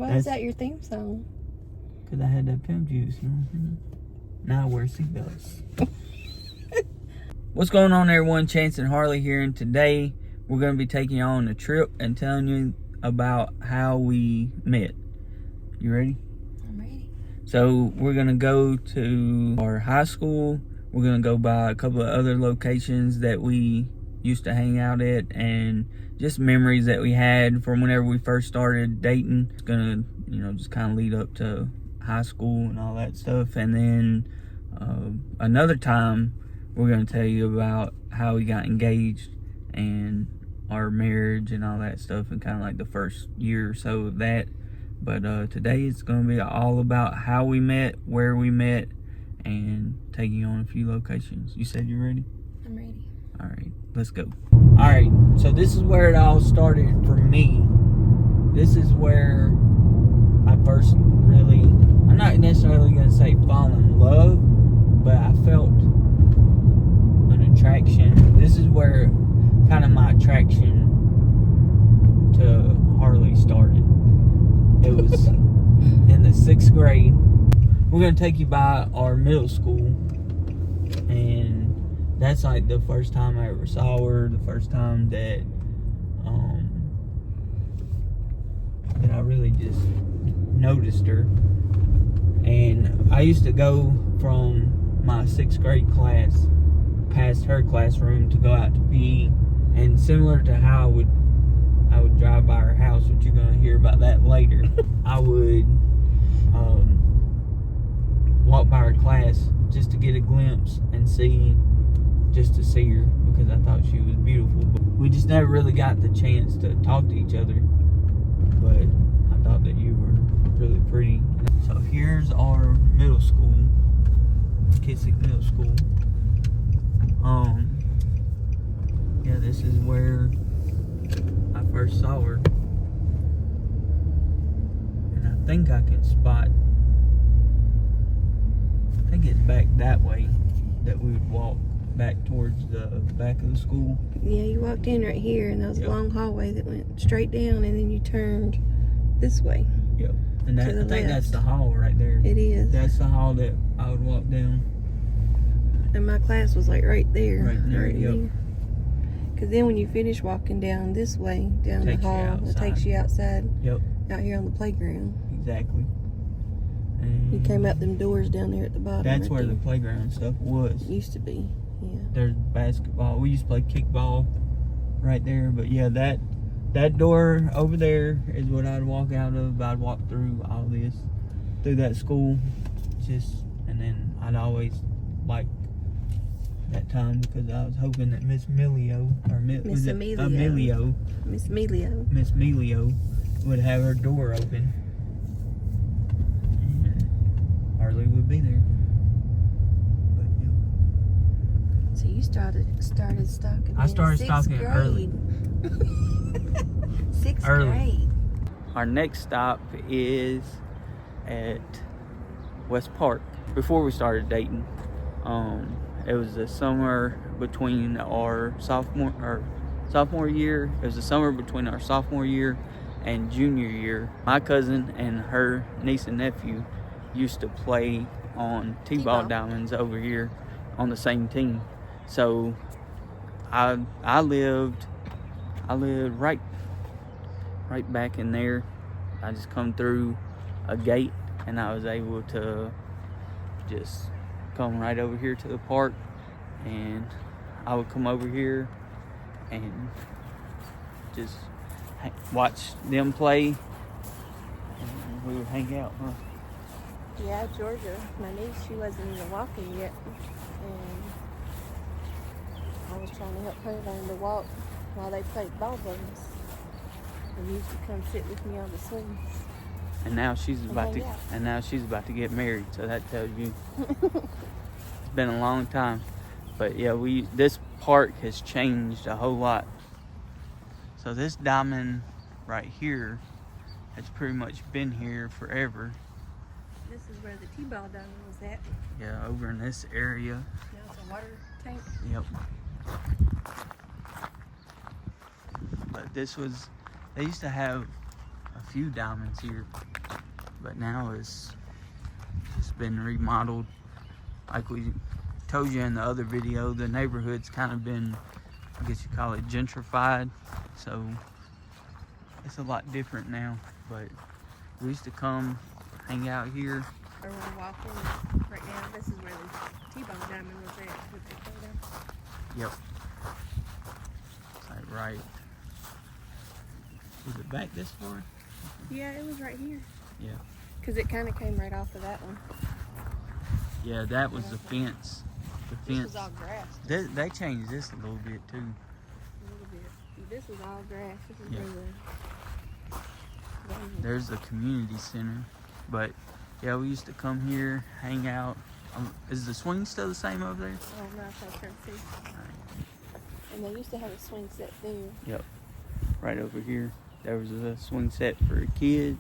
Why is that your theme song? Because I had that pimp juice. Now I wear seatbelts. What's going on, everyone? Chance and Harley here, and today we're going to be taking you on a trip and telling you about how we met. You ready? I'm ready. So we're going to go to our high school. We're going to go by a couple of other locations that we used to hang out at, and just memories that we had from whenever we first started dating. It's going to, just kind of lead up to high school and all that stuff. And then another time we're going to tell you about how we got engaged and our marriage and all that stuff, and kind of like the first year or so of that. But today it's going to be all about how we met, where we met, and taking you on a few locations. You said you're ready? I'm ready. All right, let's go. All right, so this is where it all started for me. This is where I first really, I'm not necessarily going to say fall in love, but I felt an attraction. This is where kind of my attraction to Harley started. It was in the 6th grade. We're going to take you by our middle school, and that's like the first time I ever saw her, the first time that I really just noticed her. And I used to go from my 6th grade class past her classroom to go out to PE, and similar to how I would drive by her house, which you're going to hear about that later. I would walk by her class just to get a glimpse and just to see her, because I thought she was beautiful. But we just never really got the chance to talk to each other, but I thought that you were really pretty. So here's our middle school, Kissick Middle School. Yeah, this is where I first saw her, and I think I can spot, I think it's back that way that we would walk back towards the back of the school. Yeah, you walked in right here, and there was a long hallway that went straight down, and then you turned this way. Yep. And I think left. that's the hall right there. It is. That's the hall that I would walk down. And my class was like right there. Right there, yep. Because then when you finish walking down this way, down the hall, it takes you outside. Yep. Out here on the playground. Exactly. And you came out them doors down there at the bottom. That's where the playground stuff was. Used to be, yeah. There's basketball. We used to play kickball right there. But yeah, that door over there is what I'd walk out of. I'd walk through all this, through that school. And then I'd always like that time, because I was hoping that Miss Emilio would have her door open, and Harley would be there. But yeah. So you started stalking. I started stalking early. 6th Early. grade. Our next stop is at West Park. Before we started dating, it was the summer between our sophomore year. It was the summer between our sophomore year and junior year. My cousin and her niece and nephew used to play on T-ball diamonds over here on the same team. So I lived right back in there. I just come through a gate, and I was able to just come right over here to the park, and I would come over here and just watch them play, and we would hang out. Yeah, Georgia, my niece, she wasn't even walking yet, and I was trying to help her learn to walk while they played ball games. And used to come sit with me on the swings. And now she's about to get married, so that tells you it's been a long time. But yeah, this park has changed a whole lot. So this diamond right here has pretty much been here forever. This is where the T-ball diamond was at. Yeah, over in this area. Now it's a water tank. Yep. But this was, they used to have a a few diamonds here, but now it's been remodeled. Like we told you in the other video, the neighborhood's kind of been, I guess you call it, gentrified, so it's a lot different now. But we used to come hang out here. Or we're walking right now. This is where the T-bone diamond was at with the potato. Yep. It's like right. Was it back this far? Yeah, it was right here. Yeah. Because it kind of came right off of that one. Yeah, that was the fence. The This fence. was all grass. They changed this a little bit too. A little bit. This was all grass. This is Yeah. where There's the community center, but yeah, we used to come here, hang out. Is the swing still the same over there? Oh, no, I can't see. Right. And they used to have a swing set there. Yep. Right over here, there was a swing set for kids.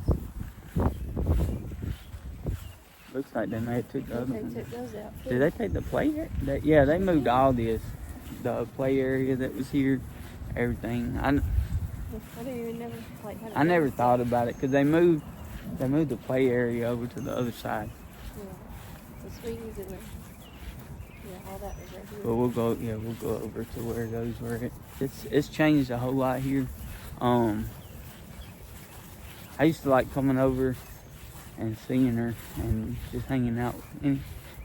Looks like they may have took the other They one. took those out too. Did they take the play area? Yeah, they moved all this. The play area that was here, everything. I didn't even never like. Had a I never swing set. thought about it because they moved the play area over to the other side. Yeah. The swings and all that was right here. But we'll go over to where those were at. It's changed a whole lot here. I used to like coming over and seeing her and just hanging out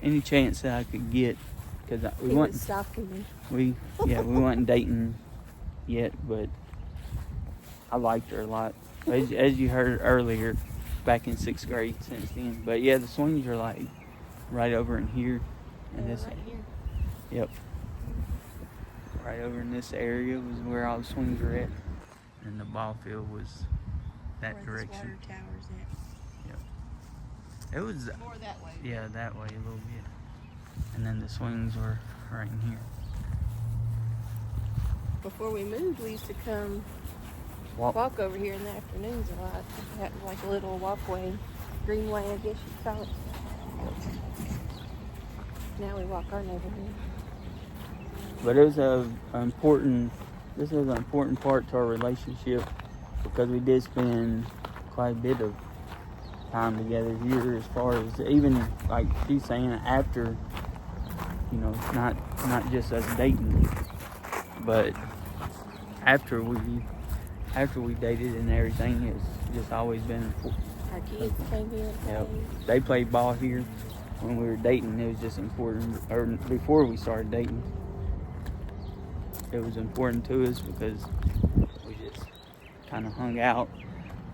any chance that I could get, because we He was wasn't stalking we wasn't dating yet, but I liked her a lot, as you heard earlier, back in 6th grade since then. But yeah, the swings are like right over in here, and this right here. yep, right over in this area was where all the swings were at, and the ball field was that Where direction. this water tower's at. It was More that way. yeah, that way a little bit, and then the swings were right in here. Before we moved, we used to come walk over here in the afternoons a lot. We had like a little walkway, greenway, I guess you'd call it. Now we walk our neighborhood. But it was this was an important part to our relationship, because we did spend quite a bit of time together here, as far as even like she's saying, after, you know, not just us dating, but after we dated and everything, it's just always been important. Our kids came here and Yep. played. They played ball here when we were dating. It was just important, or before we started dating, it was important to us because we just kind of hung out,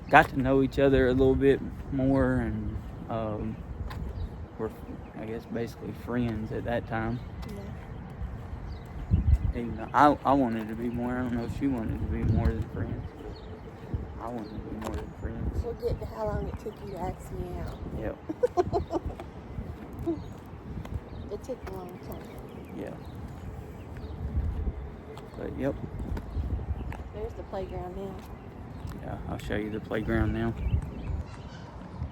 got to know each other a little bit more, and we're, I guess, basically friends at that time. Yeah. Even though I wanted to be more. I don't know if she wanted to be more than friends. I wanted to be more than friends. We'll get to how long it took you to ask me out. Yep. It took a long time. Yeah. But yep. There's the playground now. Yeah, I'll show you the playground now.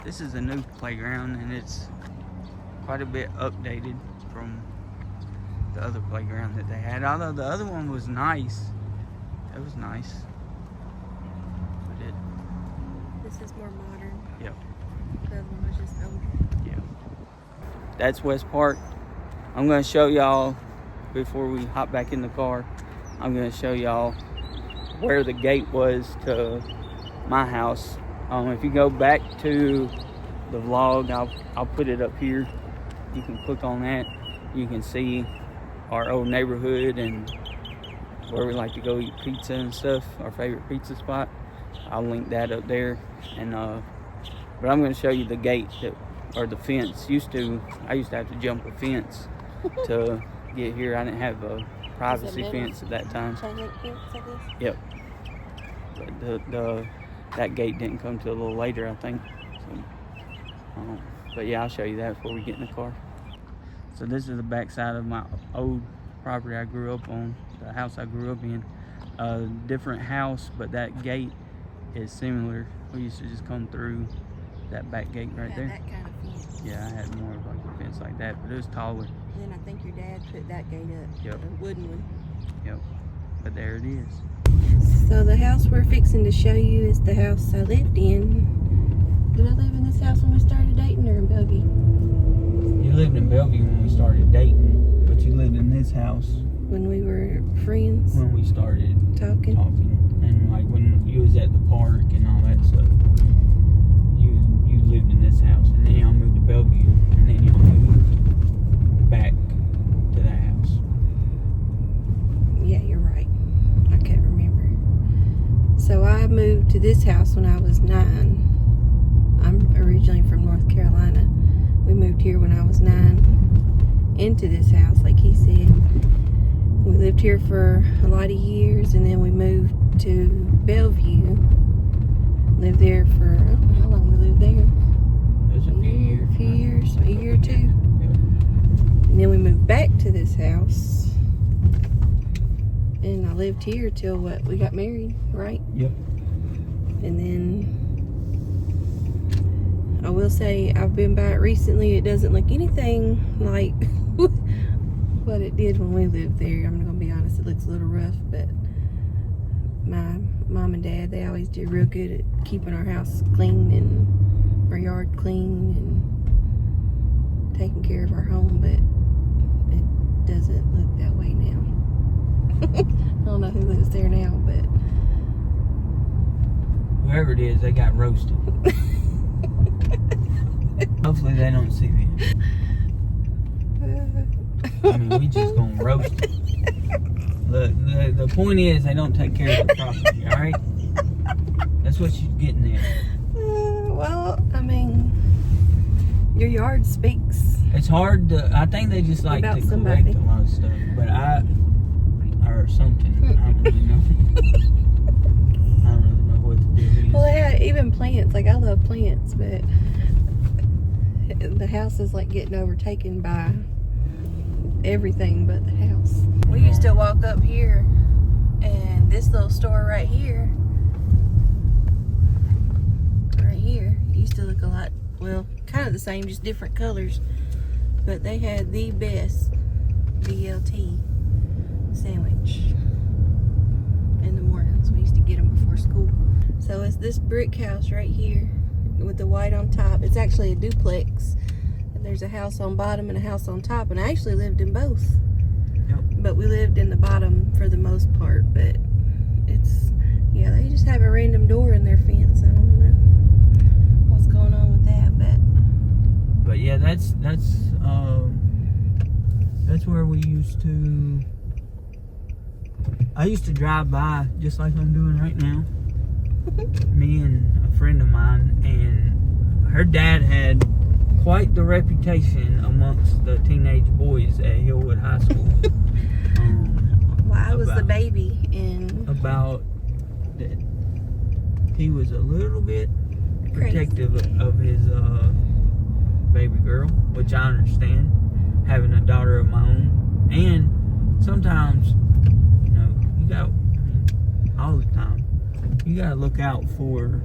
This is a new playground, and it's quite a bit updated from the other playground that they had. Although the other one was nice. It was nice. But This is more modern. yep. The other one was just old. Yeah. That's West Park. I'm going to show y'all, before we hop back in the car, I'm going to show y'all where the gate was to my house. If you go back to the vlog, I'll put it up here. You can click on that. You can see our old neighborhood and where we like to go eat pizza and stuff, our favorite pizza spot. I'll link that up there. And but I'm going to show you the gate or the fence. I used to have to jump a fence to get here. I didn't have a privacy fence at that time. Chain link fence, I guess? Yep. But that gate didn't come till a little later, I think. So, but yeah, I'll show you that before we get in the car. So this is the back side of my old property I grew up on, the house I grew up in. Different house, but that gate is similar. We used to just come through that back gate right there. That kind of fence. Yeah, I had more of like a fence like that, but it was taller. And then I think your dad put that gate up. Yep. A wooden one. Yep. But there it is. So the house we're fixing to show you is the house I lived in. Did I live in this house when we started dating, or in Bellevue? You lived in Bellevue when we started dating, but you lived in this house When we were friends, when we started talking. and like when you was at the park and all that stuff. You lived in this house, and then y'all moved to Bellevue, and then y'all moved back to that house. Yeah, you're right. I can't remember. So I moved to this house when I was 9. I'm originally from North Carolina. We moved here when I was 9 into this house, like he said. We lived here for a lot of years, and then we moved to Bellevue. Lived there for, I don't know how long we lived there. It was a few years. A few years, a year or two. Yep. And then we moved back to this house. And I lived here till we got married, right? Yep. And then I will say I've been by it recently. It doesn't look anything like what it did when we lived there. I'm gonna be honest, it looks a little rough, but my mom and dad, they always did real good at keeping our house clean and our yard clean and taking care of our home, but it doesn't look that way now. I don't know who lives there now, but Whoever it is, they got roasted. Hopefully they don't see this. I mean, we just gonna roast it. Look, the point is they don't take care of the property, alright? That's what she's getting at. Well, I mean, your yard speaks. It's hard to, I think they just like About to collect somebody. a lot of stuff, but or something, I don't really know. I don't really know what to do. Well, they had even plants. Like, I love plants, but the house is like getting overtaken by everything but the house. We used to walk up here, and this little store right here, used to look a lot, well, kind of the same, just different colors. But they had the best BLT sandwich in the mornings. We used to get them before school. So it's this brick house right here with the white on top. It's actually a duplex. There's a house on bottom and a house on top, and I actually lived in both. Yep. But we lived in the bottom for the most part. But it's, yeah, they just have a random door in their fence. I don't know what's going on with that, But yeah, that's where we used to. I used to drive by just like I'm doing right now. Me and a friend of mine, and her dad had quite the reputation amongst the teenage boys at Hillwood High School. well, I was the baby in about that he was a little bit Crazy. protective of his baby girl, which I understand, having a daughter of my own. And sometimes, you know, you got, all the time, you gotta look out for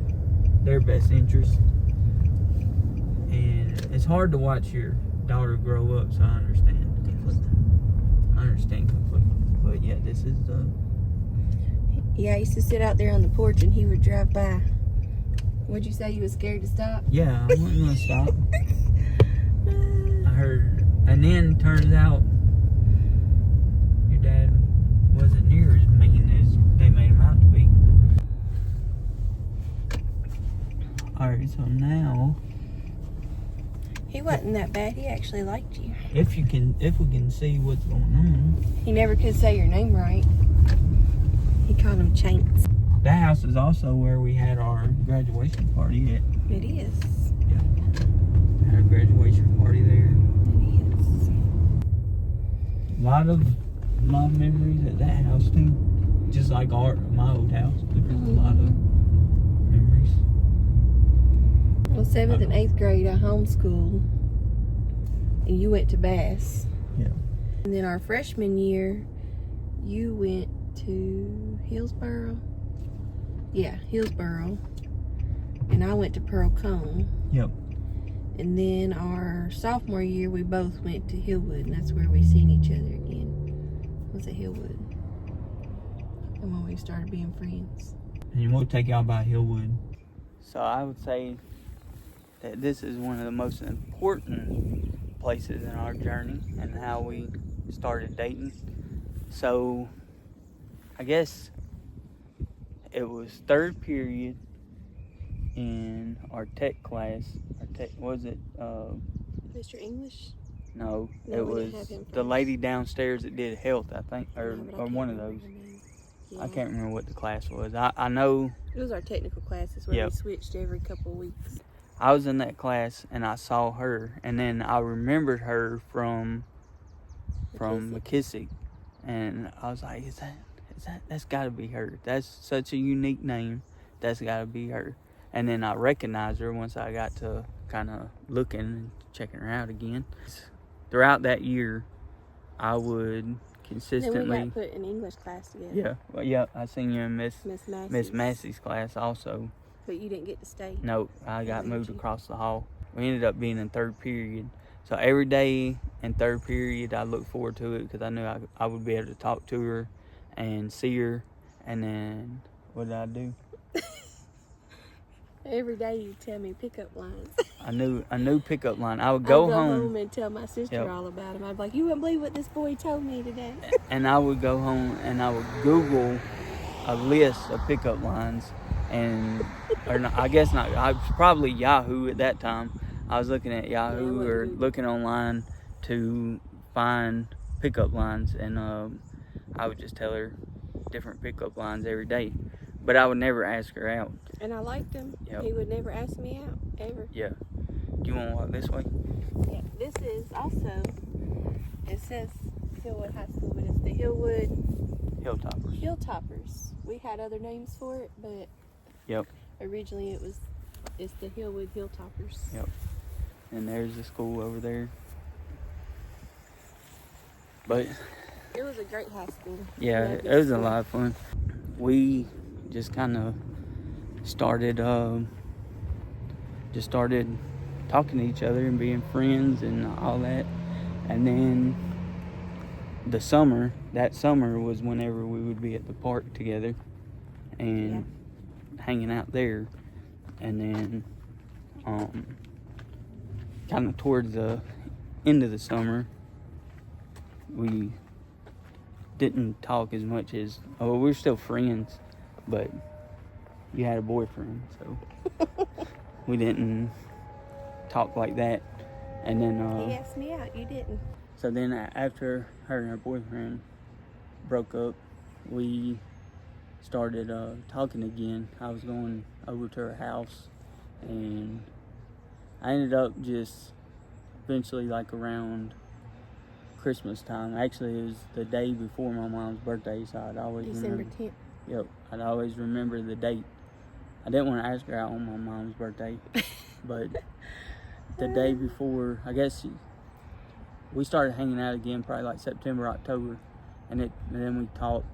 their best interest. And it's hard to watch your daughter grow up, so I understand completely. But yeah, this is Yeah, I used to sit out there on the porch and he would drive by. What'd you say? You was scared to stop? yeah, I wasn't gonna stop. I heard, and then turns out your dad wasn't near as mean as they made him out to be. Alright, so now He wasn't that bad. He actually liked you. if we can see what's going on. He never could say your name right. He called him Chanks. That house is also where we had our graduation party at. It is. Had a graduation party there. It is. A lot of memories at that house too. Just like my old house. There's a lot of memories. Well, 7th and 8th grade, I homeschooled. And you went to Bass. Yeah. And then our freshman year, you went to Hillsboro. Yeah, Hillsboro. And I went to Pearl Cone. Yep. And then our sophomore year, we both went to Hillwood, and that's where we seen each other again. Was it Hillwood? and when we started being friends. And we'll take y'all by Hillwood. So I would say that this is one of the most important places in our journey and how we started dating. So I guess it was third period in our tech class. Was it Mr. English? No, No, it we didn't was have him the first. lady downstairs that did health, I think, or No, but I or can't one of remember those. her name. I Yeah. can't remember what the class was. I know It was our technical classes where Yep. we switched every couple of weeks. I was in that class and I saw her, and then I remembered her from McKissick, and I was like, that's got to be her. That's such a unique name. That's got to be her. And then I recognized her once I got to kind of looking and checking her out again. Throughout that year, I would consistently. Then we got put in English class together. Yeah, well, yeah. I seen you in Miss Massey's. Massey's class also. But you didn't get to stay. No, I got Where moved did you? across the hall. We ended up being in third period. So every day in third period, I looked forward to it because I knew I would be able to talk to her and see her. And then what did I do? Every day you tell me pickup lines. I knew pickup line. I would go I'd home and tell my sister Yep. all about him. I'd be like, you wouldn't believe what this boy told me today. and I would go home and I would Google a list of pickup lines, I guess not. I was probably Yahoo at that time. I was looking at Yahoo Yeah, or looking online to find pickup lines, and I would just tell her different pickup lines every day, but I would never ask her out. And I liked him. Yep. He would never ask me out, ever. Yeah. Do you want to walk this way? Yeah, this is also, it says Hillwood High School, but it's the Hillwood Hilltoppers. Hilltoppers. We had other names for it, but Yep. originally it's the Hillwood Hilltoppers. Yep. And there's the school over there. But It was a great high school. yeah, Loved it was a school. lot of fun. We just kind of started talking to each other and being friends and all that. And then that summer was whenever we would be at the park together and hanging out there. And then kind of towards the end of the summer, we didn't talk as much as, we're still friends, but you had a boyfriend, so we didn't talk like that. And then He asked me out, you didn't. so then after her and her boyfriend broke up, we started talking again. I was going over to her house, and I ended up just eventually, like around Christmas time. Actually, it was the day before my mom's birthday, so I'd always December remember. 10th. Yep, I'd always remember the date. I didn't want to ask her out on my mom's birthday, but the day before, I guess we started hanging out again probably like September, October, and then we talked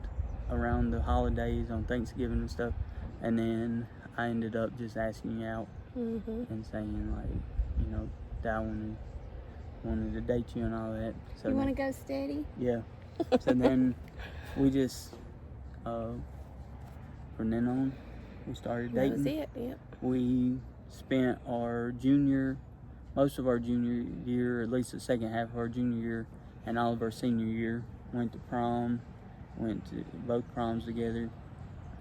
around the holidays on Thanksgiving and stuff, and then I ended up just asking you out and saying, like, that I wanted to date you and all that. So You want to go steady? Yeah. So then we just from then on we started dating. That was it, yep. We spent most of our junior year, at least the second half of our junior year, and all of our senior year. Went to prom, went to both proms together,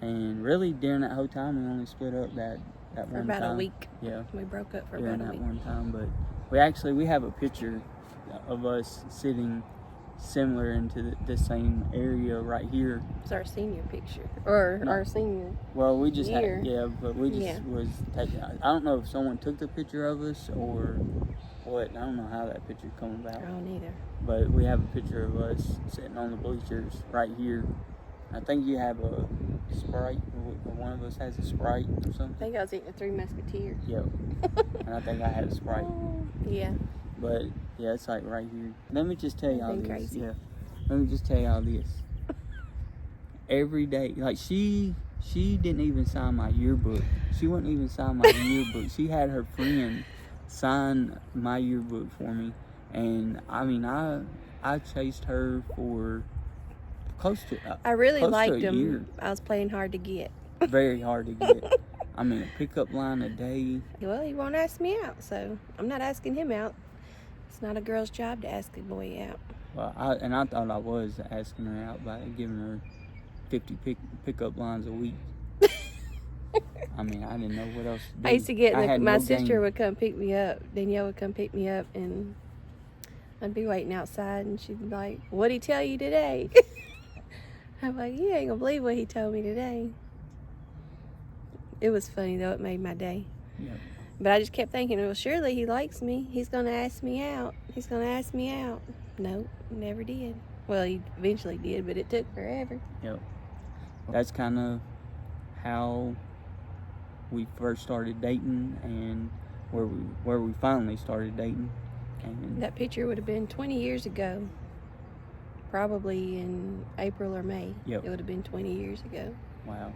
and really during that whole time we only split up that one time. For about a week. Yeah. We broke up for During about a that week. one time, but we have a picture of us sitting similar into the same area right here. It's our senior picture. Or No. our senior. Well, we just Year. but we just Yeah. was taking. I don't know if someone took the picture of us or what. I don't know how that picture come about. I don't either. But we have a picture of us sitting on the bleachers right here. I think you have a Sprite. Or one of us has a Sprite or I something. think I was eating the Three Musketeers. Yep. And I think I had a Sprite. Yeah. But yeah, it's like right here. Let me just tell y'all Been this. crazy. Yeah. Let me just tell y'all this. Every day, like she didn't even sign my yearbook. She wouldn't even sign my yearbook. She had her friend sign my yearbook for me. And I mean, I chased her for I really close to liked a him. year. I was playing hard to get. Very hard to get. I mean, a pickup line a day. Well, he won't ask me out, so I'm not asking him out. It's not a girl's job to ask a boy out. Well, I thought I was asking her out by giving her 50 pickup lines a week. I mean, I didn't know what else to do. I used to get, my no sister game. would come pick me up. Danielle would come pick me up, and I'd be waiting outside, and she'd be like, "What'd he tell you today?" I'm like, "You ain't gonna believe what he told me today." It was funny, though. It made my day. Yep. But I just kept thinking, well, surely he likes me. He's going to ask me out. He's going to ask me out. Nope, never did. Well, he eventually did, but it took forever. Yep. That's kind of how we first started dating and where we finally started dating. And that picture would have been 20 years ago. Probably in April or May. Yep. It would have been 20 years ago. Wow.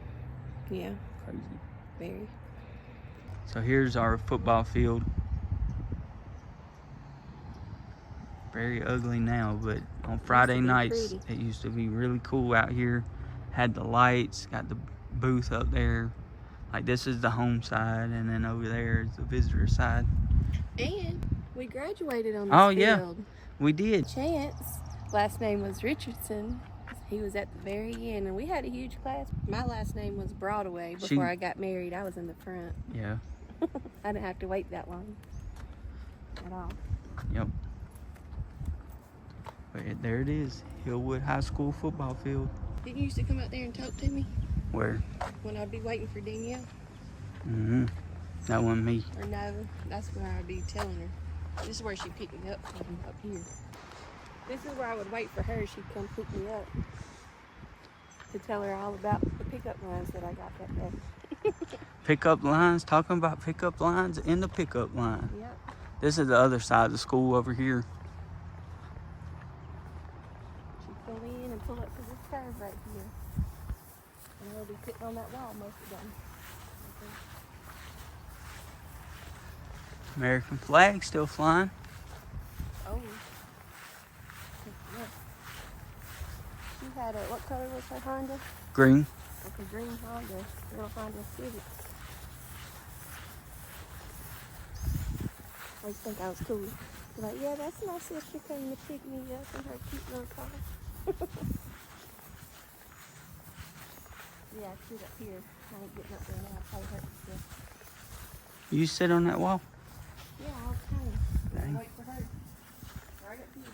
Yeah. Crazy. Very. So here's our football field. Very ugly now, but on Friday nights it used to be really cool out here. Had the lights, got the booth up there. Like this is the home side, and then over there is the visitor side. And we graduated on this Oh field. yeah, we did. Chance, last name was Richardson. He was at the very end, and we had a huge class. My last name was Broadway. Before I got married, I was in the front. Yeah. I didn't have to wait that long at all. Yep. But there it is, Hillwood High School football field. Didn't you used to come out there and talk to me? Where? When I'd be waiting for Danielle? Mm-hmm. That wasn't me. Or no, that's where I'd be telling her. This is where she picked me up from, up here. This is where I would wait for her. She'd come pick me up to tell her all about the pickup lines that I got that day. Pickup lines, talking about pickup lines in the pickup line. Yep. This is the other side of the school over here. She'd pull in and pull up to this curve right here. And I would be sitting on that wall most of the time. American flag still flying. Oh. Yeah. She had a, what color was her Honda? Green. Like a green Honda, little Honda Civic. I just think I was cool. Like, yeah, that's my sister coming to pick me up in her cute little car. Yeah, she's up here. I ain't getting up there now. I'll probably hurt myself. You sit on that wall? Yeah, all the time. Dang. Wait for her. Right up here.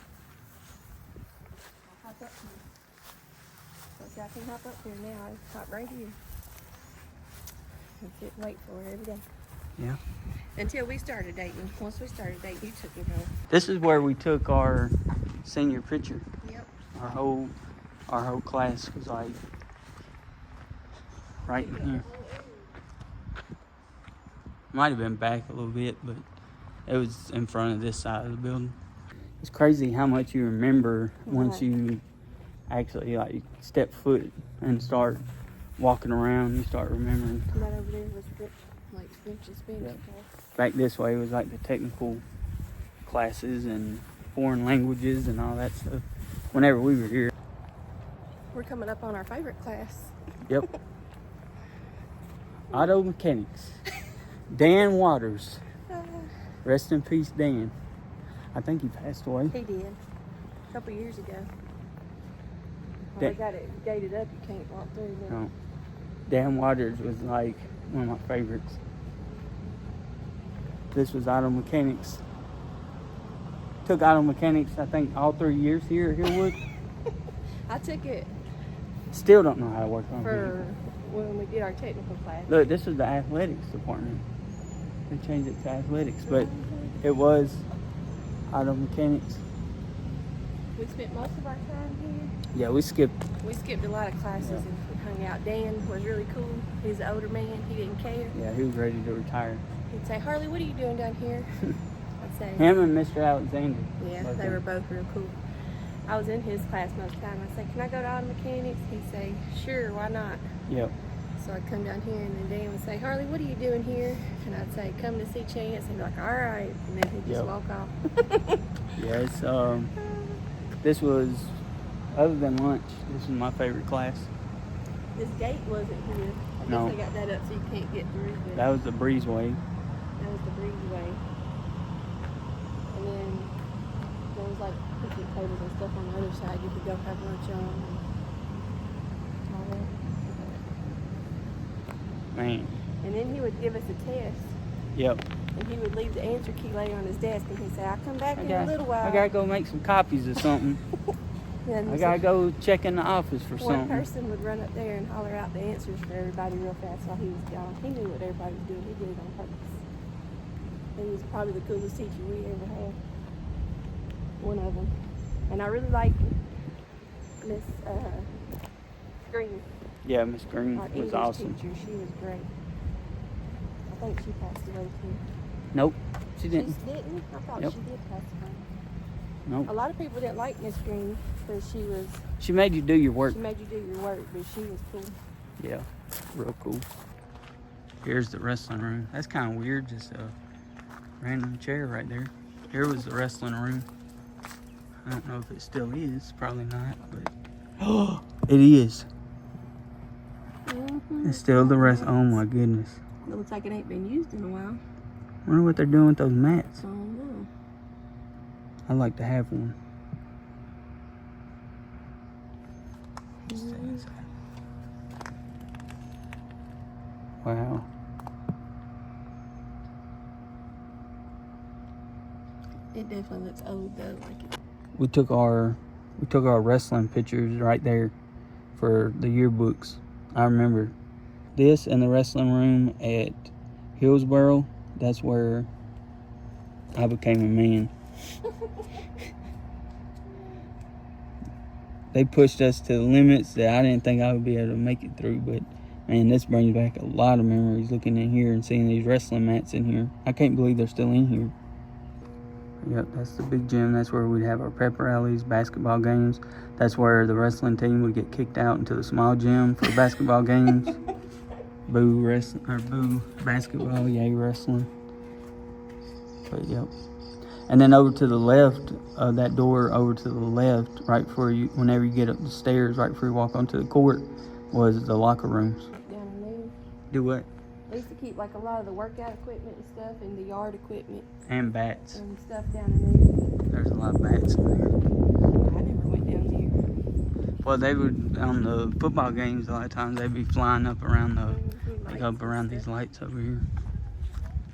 I'll hop up here. So see, I can hop up here now. I hop right here. And sit and wait for her every day. Yeah. Until we started dating. Once we started dating, you took me home. This is where we took our senior picture. Yep. Our whole class was like right in here. Might have been back a little bit, but it was in front of this side of the building. It's crazy how much you remember once you actually like step foot and start walking around. You start remembering. That over there was French's bench. Yep. Back this way was like the technical classes and foreign languages and all that stuff. Whenever we were here. We're coming up on our favorite class. Yep. Auto mechanics. Dan Waters. Rest in peace, Dan. I think he passed away. He did. A couple years ago. Well, they got it gated up. You can't walk through there. No. Dan Waters was like one of my favorites. This was auto mechanics. Took auto mechanics, I think, all 3 years here at Hillwood. I took it Still don't know how to work on for when we did our technical class. Look, this was the athletics department. They changed it to athletics, but it was auto mechanics. We spent most of our time here. Yeah, we skipped. We skipped a lot of classes and hung out. Dan was really cool. He's an older man. He didn't care. Yeah, he was ready to retire. He'd say, "Harley, what are you doing down here?" I'd say, Him and Mr. Alexander. yeah, they were both real cool. I was in his class most of the time. I'd say, "Can I go to auto mechanics?" He'd say, "Sure, why not?" Yep. So I'd come down here, and then Dan would say, "Harley, what are you doing here?" And I'd say, "Come to see Chance." And he'd be like, "All right." And then he'd just walk off. Yes. This was Other than lunch, this is my favorite class. This gate wasn't here. I guess No. they got that up so you can't get through. But That was the breezeway. that was the breezeway. And then there was like picnic tables and stuff on the other side you could go have lunch on. And all that. Man. And then he would give us a test. Yep. And he would leave the answer key lay on his desk and he'd say, I'll come back in a little while. I gotta go make some copies or something. I gotta go check in the office for one something. person would run up there and holler out the answers for everybody real fast while he was gone. He knew what everybody was doing. He did it on purpose. He was probably the coolest teacher we ever had. One of them. And I really liked Miss Green. Yeah, Miss Green Our was English awesome. teacher. She was great. I think she passed away too. Nope, she didn't. She didn't? I thought Yep. she did pass away. Nope. A lot of people didn't like Miss Green because She made you do your work. she made you do your work, but she was cool. Yeah, real cool. Here's the wrestling room. That's kind of weird, just a random chair right there. Here was the wrestling room. I don't know if it still is. Probably not, but oh, it is. Mm-hmm. It's still the rest. Oh my goodness. It looks like it ain't been used in a while. Wonder what they're doing with those mats. I don't know. I'd like to have one. Wow. It definitely looks old though, like it. We took our wrestling pictures right there for the yearbooks. I remember this and the wrestling room at Hillsboro. That's where I became a man. They pushed us to the limits that I didn't think I would be able to make it through, but man, this brings back a lot of memories looking in here and seeing these wrestling mats in here. I can't believe they're still in here. Yep, that's the big gym. That's where we'd have our pep rallies, basketball games. That's where the wrestling team would get kicked out into the small gym for basketball games. Boo wrestling, or boo basketball, yay wrestling. But yep. And then over to the left, that door over to the left, right before you, whenever you get up the stairs, right before you walk onto the court, was the locker rooms. Down in there. Do what? They used to keep like a lot of the workout equipment and stuff and the yard equipment And bats. and stuff down in There's a lot of bats in there. there. I never went down there. Well, they would, on the football games, a lot of times they'd be flying up around like up around these lights over here.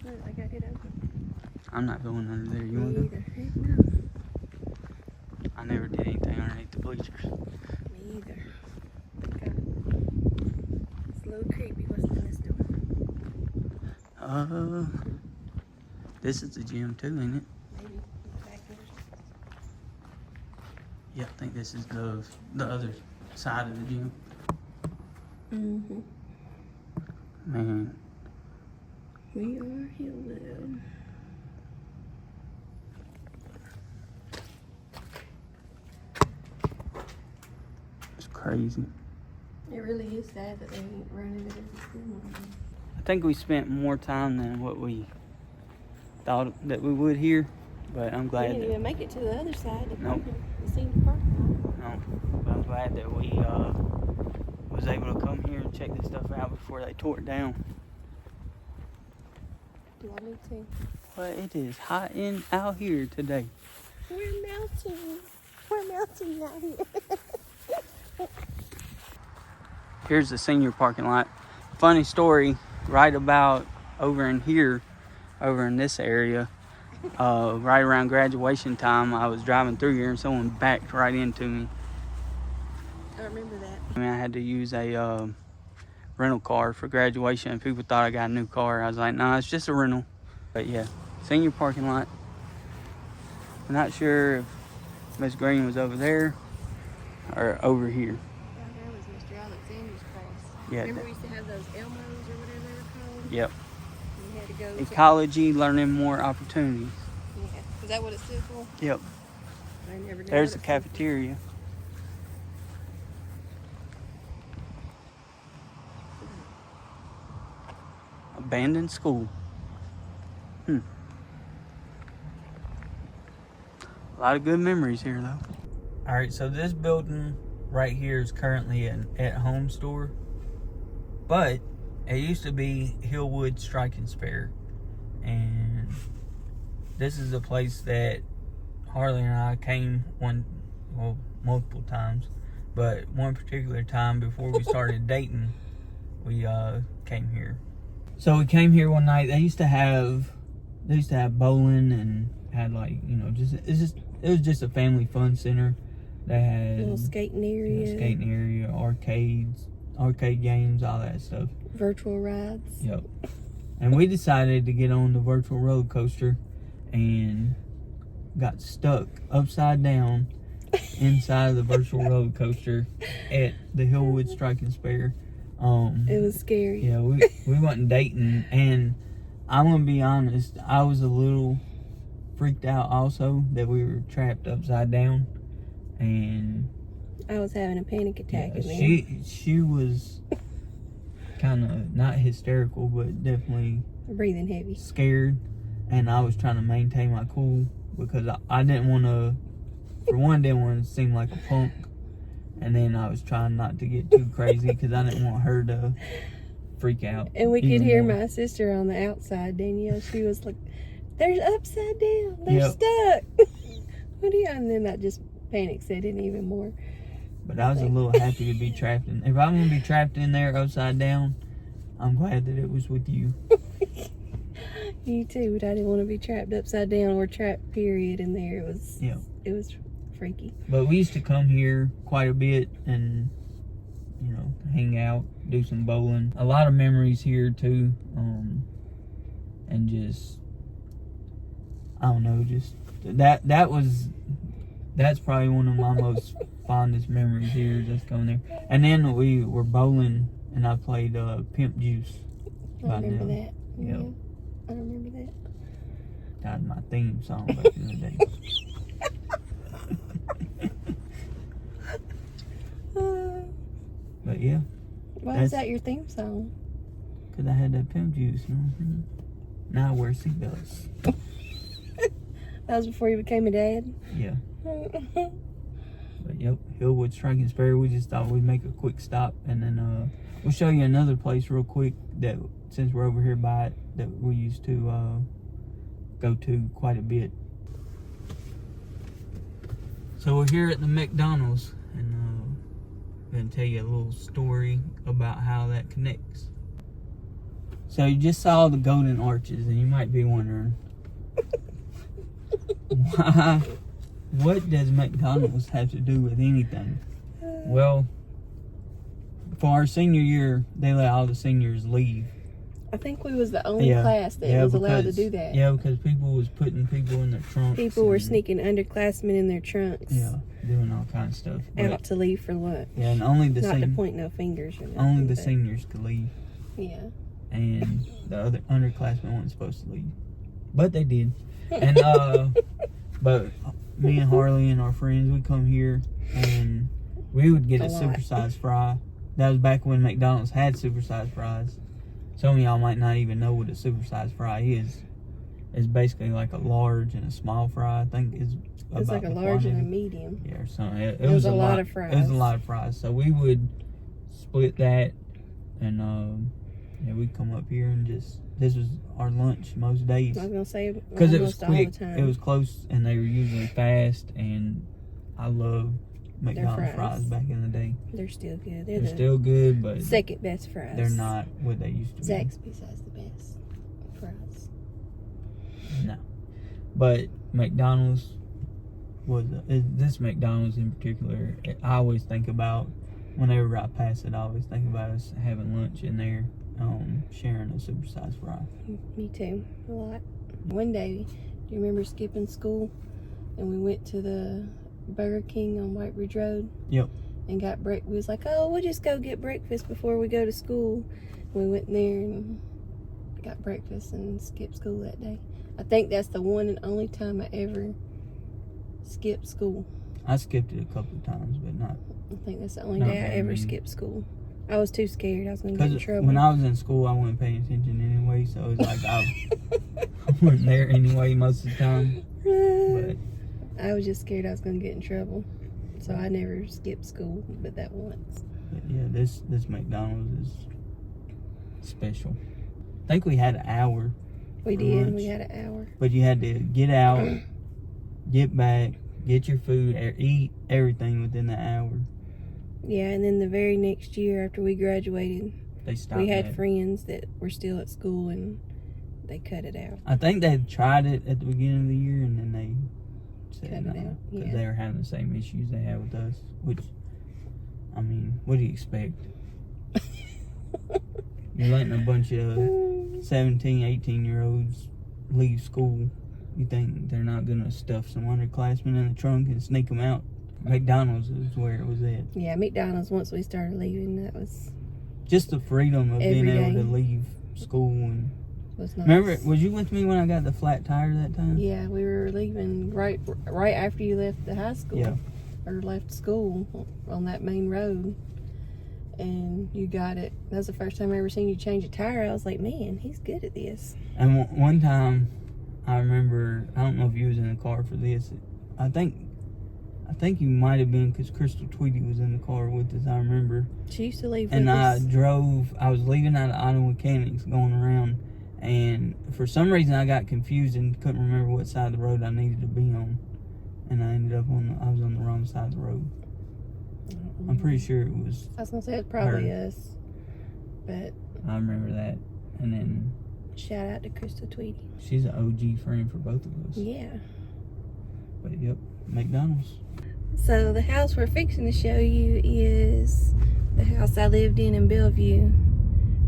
Look, I got it open. I'm not going under there. You want Me to either. Heck no. go? I never did anything underneath the bleachers. Me either. It's a little creepy. What's in this door? This is the gym too, ain't it? Maybe back there. Yeah, I think this is the other side of the gym. Mm-hmm. Man, We are Hillville. it's crazy. It really is sad that they ain't running it as a school no more. I think we spent more time than what we thought that we would here, but I'm We glad didn't that even make it to the other side. Nope. The senior parking lot. no, but I'm glad that we was able to come here and check this stuff out before they tore it down. Do I need to? But it is hot out here today. We're melting. We're melting out here. Here's the senior parking lot. Funny story, right about over in here, over in this area, right around graduation time, I was driving through here and someone backed right into me. I remember that. I mean, I had to use a rental car for graduation and people thought I got a new car. I was like, nah, it's just a rental. But yeah, senior parking lot. I'm not sure if Miss Green was over there or over here. Down there was Mr. Alexander's class. Yeah. Remember we used to have those Elmos or whatever they were called? Yep. We had to go to... Ecology, learning more opportunities. Yeah. Is that what it stood for? Yep. I never knew There's the what it stood for. cafeteria. Abandoned school. A lot of good memories here, though. All right, so this building right here is currently an at-home store, but it used to be Hillwood Strike and Spare, and this is a place that Harley and I came multiple times, but one particular time before we started dating, we came here. So we came here one night. They used to have bowling and had it was just a family fun center. They had little skating area, arcade games, all that stuff. Virtual rides. Yep. And we decided to get on the virtual roller coaster and got stuck upside down inside of the virtual roller coaster at the Hillwood Strike and Spare. It was scary. Yeah, we wasn't dating, and I'm gonna be honest, I was a little freaked out also that we were trapped upside down, and I was having a panic attack. Yeah, she was kind of not hysterical, but definitely breathing heavy, scared, and I was trying to maintain my cool because I didn't want to. For one, didn't want to seem like a punk, and then I was trying not to get too crazy because I didn't want her to freak out. And we could hear my sister on the outside, Danielle. She was like, "They're upside down. They're stuck." What do you? And then that just panic set in even more. But I was a little happy to be trapped in. If I'm gonna be trapped in there upside down, I'm glad that it was with you. You too, but I didn't want to be trapped upside down or trapped period in there. It was freaky. But we used to come here quite a bit and hang out, do some bowling. A lot of memories here too, and just I don't know, just that's probably one of my most fondest memories here, just going there. And then we were bowling and I played Pimp Juice. I remember that. Yep. Yeah, I remember that. That was my theme song back in the day. But yeah. Why is that your theme song? Because I had that Pimp Juice. Now I wear seatbelts. That was before you became a dad? Yeah. But yep, Hillwood Strike and Spare. We just thought we'd make a quick stop, and then we'll show you another place real quick that, since we're over here by it, that we used to go to quite a bit. So we're here at the McDonald's, and I'm going to tell you a little story about how that connects. So you just saw the golden arches, and you might be wondering, why? What does McDonald's have to do with anything? Well, for our senior year, they let all the seniors leave. I think we was the only class that was allowed to do that. Yeah, because people was putting people in their trunks. People were sneaking underclassmen in their trunks. Yeah, doing all kinds of stuff. Out to leave for lunch. Yeah, and only the not to point no fingers or nothing. Only the seniors could leave. Yeah. And the other underclassmen weren't supposed to leave, but they did. And but me and Harley and our friends, we come here and we would get a supersized fry. That was back when McDonald's had supersized fries. Some of y'all might not even know what a supersized fry is. It's basically like a large and a small fry. I think it's like a large and a medium. Yeah, or something. It was a lot of fries. It was a lot of fries. So we would split that, and we'd come up here and this was our lunch most days. I was gonna say because it was quick. All the time. It was close, and they were usually fast. And I love McDonald's fries back in the day. They're still good. They're still good, but second best fries. They're not what they used to be. Zaxby's has the best fries. No, but McDonald's this McDonald's in particular. I always think about whenever I pass it. I always think about us having lunch in there, sharing a supersized fry. Me too, a lot. One day, do you remember skipping school, and we went to the Burger King on White Ridge Road? Yep. And got we was like, oh, we'll just go get breakfast before we go to school. And we went in there and got breakfast and skipped school that day. I think that's the one and only time I ever skipped school. I skipped it a couple of times, but not. I think that's the only day I ever skipped school. I was too scared. I was going to get in trouble. When I was in school, I wasn't paying attention anyway, so it was like I wasn't there anyway most of the time. But I was just scared I was going to get in trouble. So I never skipped school but that once. But yeah, this McDonald's is special. I think we had an hour. We did. Lunch. We had an hour. But you had to get out, get back, get your food, eat everything within the hour. Yeah, and then the very next year after we graduated, they stopped. We had friends that were still at school and they cut it out. I think they tried it at the beginning of the year and then they said cut it out. Because they were having the same issues they had with us. Which, I mean, what do you expect? You're letting a bunch of 17, 18-year-olds leave school. You think they're not going to stuff some underclassmen in the trunk and sneak them out? McDonald's is where it was at. Yeah, McDonald's, once we started leaving, that was... Just the freedom of being able to leave school. And was nice. Remember, was you with me when I got the flat tire that time? Yeah, we were leaving right after you left the high school. Yeah. Or left school on that main road. And you got it. That was the first time I ever seen you change a tire. I was like, man, he's good at this. And one time, I remember, I don't know if you was in the car for this. I think you might have been, because Crystal Tweedy was in the car with us, I remember. She used to leave with us. And I was leaving out of Auto Mechanics going around, and for some reason I got confused and couldn't remember what side of the road I needed to be on. And I ended up I was on the wrong side of the road. I'm pretty sure it was. I was going to say it was probably us. But I remember that. And then shout out to Crystal Tweedy. She's an OG friend for both of us. Yeah. But yep, McDonald's. So the house we're fixing to show you is the house I lived in Bellevue.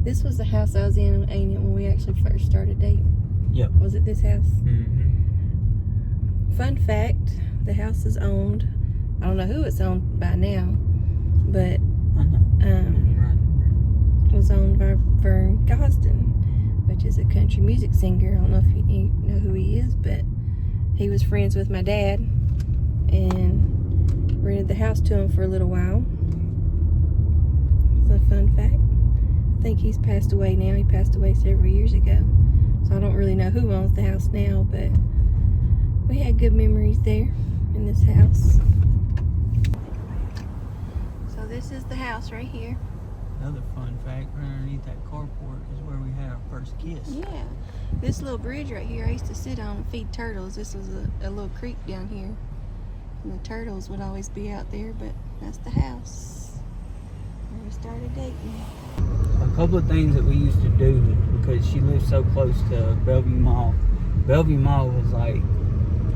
This was the house I was in, ain't it, when we actually first started dating? Yep. Was it this house? Mm-hmm. Fun fact, the house is owned. I don't know who it's owned by now, but it was owned by Vern Gosden, which is a country music singer. I don't know if you know who he is, but he was friends with my dad and rented the house to him for a little while. It's a fun fact. I think he's passed away now. He passed away several years ago. So I don't really know who owns the house now, but we had good memories there in this house. So this is the house right here. Another fun fact, right underneath that carport is where we had our first kiss. Yeah. This little bridge right here I used to sit on and feed turtles. This was a little creek down here. And the turtles would always be out there, but that's the house where we started dating. A couple of things that we used to do, because she lived so close to Bellevue Mall. Bellevue Mall was like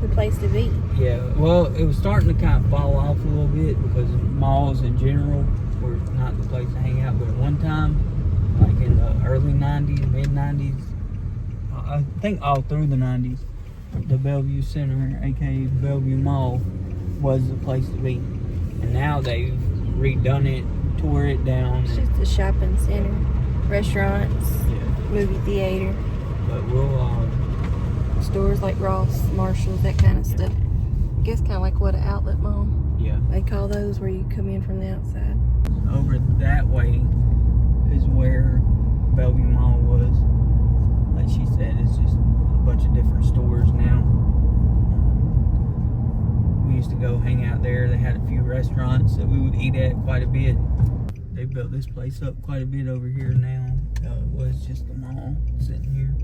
the place to be. Yeah, well, it was starting to kind of fall off a little bit because malls in general were not the place to hang out. But at one time, like in the early 90s, mid 90s, I think all through the 90s, the Bellevue Center, aka Bellevue Mall, was the place to be. And now they've redone it, tore it down. It's just a shopping center, restaurants, yeah, movie theater. But we'll stores like Ross, Marshalls, that kind of stuff. I guess kind of like what, an outlet mall? Yeah. They call those where you come in from the outside. Over that way is where Bellevue Mall was. Like she said, it's just a bunch of different stores now. We used to go hang out there. They had a few restaurants that we would eat at quite a bit. They built this place up quite a bit over here now. It was just the mall sitting here.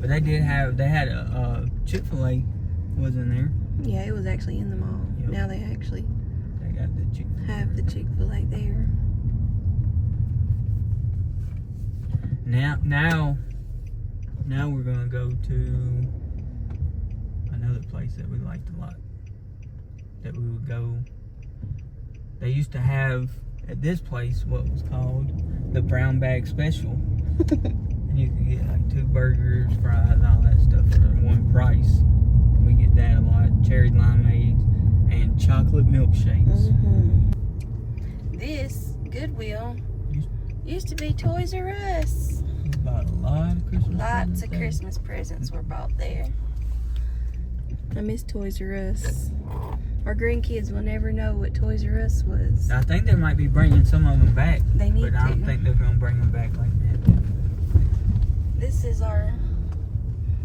But they had a Chick-fil-A was in there. Yeah, it was actually in the mall. Yep. Now they got the Chick-fil-A. Have the Chick-fil-A there. Now we're gonna go to another place that we liked a lot. That we would go. They used to have at this place what was called the brown bag special. And you could get like 2 burgers, fries, all that stuff for one price. We get that a lot. Cherry limeades and chocolate milkshakes. Mm-hmm. This Goodwill used to be Toys R Us. We bought a lot of Christmas presents. Lots of Christmas presents were bought there. I miss Toys R Us. Our grandkids will never know what Toys R Us was. I think they might be bringing some of them back. They need but I don't think they're going to bring them back like that. This is our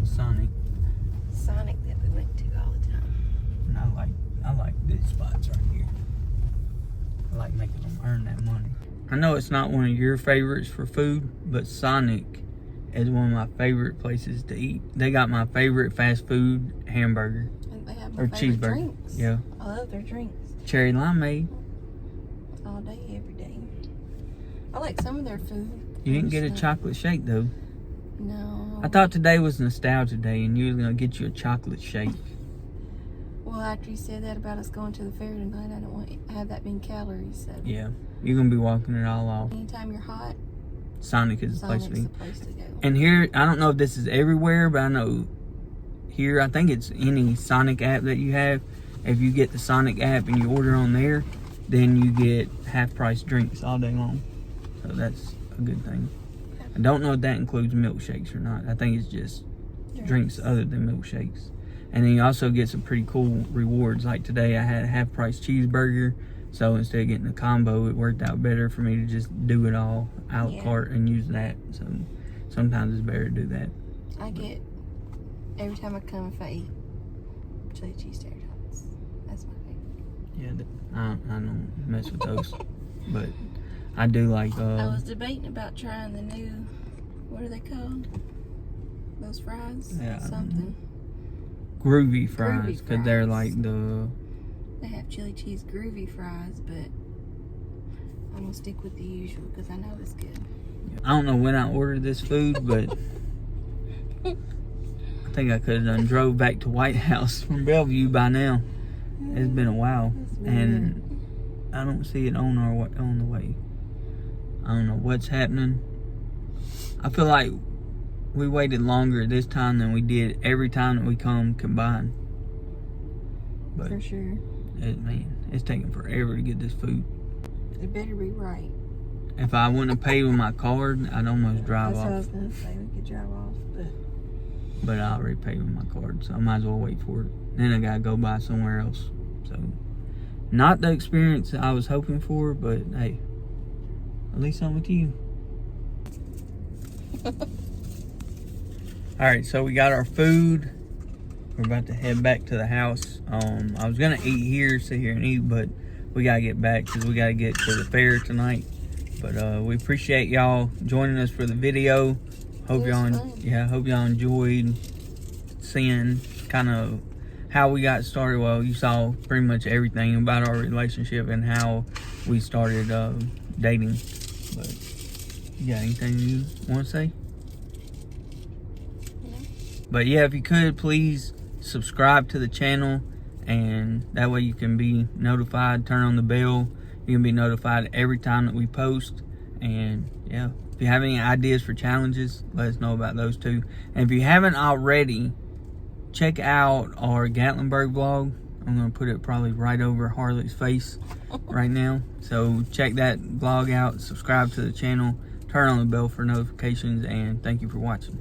Sonic that we went to all the time. And I like this sweet spots right here. I like making them earn that money. I know it's not one of your favorites for food, but Sonic is one of my favorite places to eat. They got my favorite fast food hamburger. And they have my Or favorite cheeseburger. drinks. Yeah. I love their drinks. Cherry limeade. All day, every day. I like some of their food. You didn't get a Just chocolate shake though. No. I thought today was nostalgia day and you was gonna get you a chocolate shake. Well, after you said that about us going to the fair tonight, I don't want to have that many calories. So Yeah. You're gonna be walking it all off. anytime you're hot, Sonic is the place Sonic's to the be. place to go. And here, I don't know if this is everywhere, but I know here, I think it's any Sonic app that you have. If you get the Sonic app and you order on there, then you get half-price drinks all day long. So that's a good thing. I don't know if that includes milkshakes or not. I think it's just drinks other than milkshakes. And then you also get some pretty cool rewards. Like today, I had a half-price cheeseburger. So instead of getting a combo, it worked out better for me to just do it all a la carte and use that. So sometimes it's better to do that. I get, every time I come, if I eat chili cheese tater tots. That's my favorite. Yeah, I don't mess with those. But I do like... I was debating about trying the new, what are they called? Those fries? Yeah, Something. groovy fries. Because they're like the... They have chili cheese groovy fries, but I'm going to stick with the usual because I know it's good. I don't know when I ordered this food, but I think I could have done drove back to White House from Bellevue by now. It's been a while, and I don't see it on the way. I don't know what's happening. I feel like we waited longer this time than we did every time that we come combined. But for sure. It's taking forever to get this food. It better be right. If I wouldn't have paid with my card, I'd almost drive That's off. what I was going to say. We could drive off, But I already paid with my card, so I might as well wait for it. Then I gotta go buy somewhere else. So, not the experience I was hoping for, but hey, at least I'm with you. Alright, so we got our food. We're about to head back to the house. I was gonna sit here and eat, but we gotta get back because we gotta get to the fair tonight. But we appreciate y'all joining us for the video. Hope y'all enjoyed seeing kind of how we got started. Well, you saw pretty much everything about our relationship and how we started dating. But you got anything you want to say? Yeah. But yeah, if you could, please subscribe to the channel, and that way you can be notified. Turn on the bell. You can be notified every time that we post. And yeah, if you have any ideas for challenges, let us know about those too. And if you haven't already, check out our Gatlinburg vlog. I'm going to put it probably right over Harley's face right now. So check that vlog out, subscribe to the channel, turn on the bell for notifications, and thank you for watching.